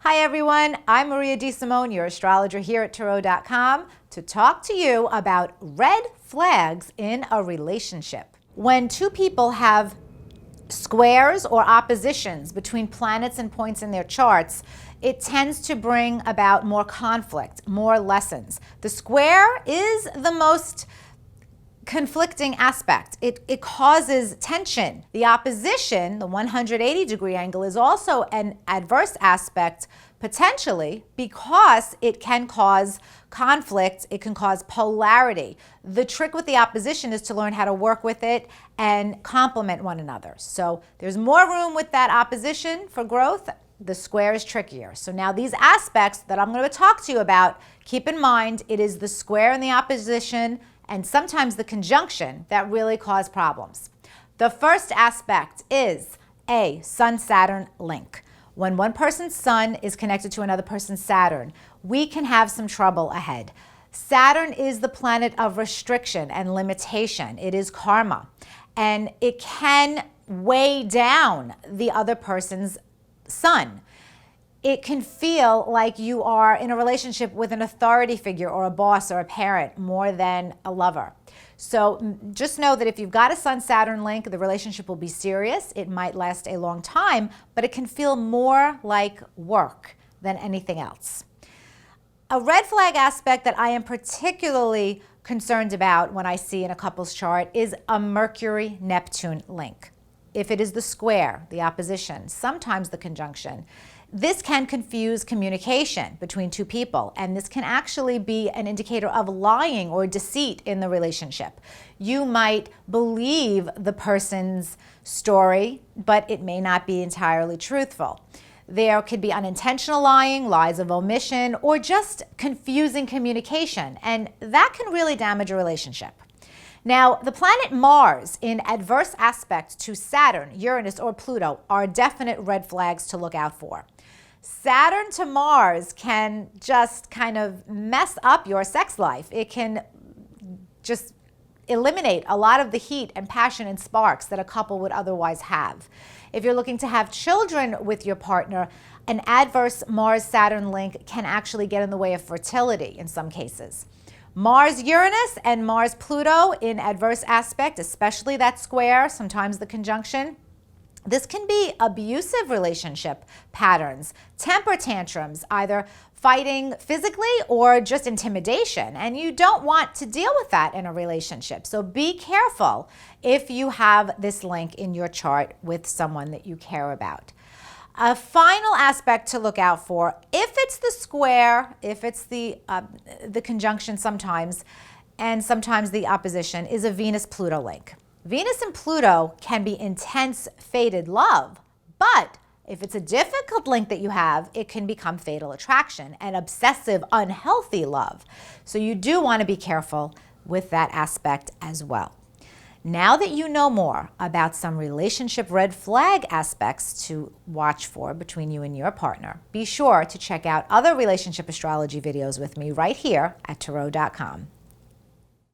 Hi everyone, I'm Maria DeSimone, your astrologer here at Tarot.com, to talk to you about red flags in a relationship. When two people have squares or oppositions between planets and points in their charts, it tends to bring about more conflict, more lessons. The square is the most conflicting aspect. It causes tension. The opposition, the 180-degree angle, is also an adverse aspect potentially because it can cause conflict, it can cause polarity. The trick with the opposition is to learn how to work with it and complement one another. So there's more room with that opposition for growth. The square is trickier. So now these aspects that I'm going to talk to you about, keep in mind it is the square and the opposition and sometimes the conjunction that really cause problems. The first aspect is a Sun-Saturn link. When one person's sun is connected to another person's Saturn, we can have some trouble ahead. Saturn is the planet of restriction and limitation. It is karma, and it can weigh down the other person's sun. It can feel like you are in a relationship with an authority figure or a boss or a parent more than a lover. So just know that if you've got a Sun-Saturn link, the relationship will be serious. It might last a long time, but it can feel more like work than anything else. A red flag aspect that I am particularly concerned about when I see in a couple's chart is a Mercury-Neptune link. If it is the square, the opposition, sometimes the conjunction, this can confuse communication between two people, and this can actually be an indicator of lying or deceit in the relationship. You might believe the person's story, but it may not be entirely truthful. There could be unintentional lying, lies of omission, or just confusing communication, and that can really damage a relationship. Now, the planet Mars in adverse aspect to Saturn, Uranus, or Pluto are definite red flags to look out for. Saturn to Mars can just kind of mess up your sex life. It can just eliminate a lot of the heat and passion and sparks that a couple would otherwise have. If you're looking to have children with your partner, an adverse Mars-Saturn link can actually get in the way of fertility in some cases. Mars-Uranus and Mars-Pluto in adverse aspect, especially that square, sometimes the conjunction, this can be abusive relationship patterns, temper tantrums, either fighting physically or just intimidation, and you don't want to deal with that in a relationship. So be careful if you have this link in your chart with someone that you care about. A final aspect to look out for, if it's the square, if it's the conjunction sometimes, and sometimes the opposition, is a Venus-Pluto link. Venus and Pluto can be intense, fated love, but if it's a difficult link that you have, it can become fatal attraction and obsessive, unhealthy love. So you do want to be careful with that aspect as well. Now that you know more about some relationship red flag aspects to watch for between you and your partner, be sure to check out other relationship astrology videos with me right here at Tarot.com.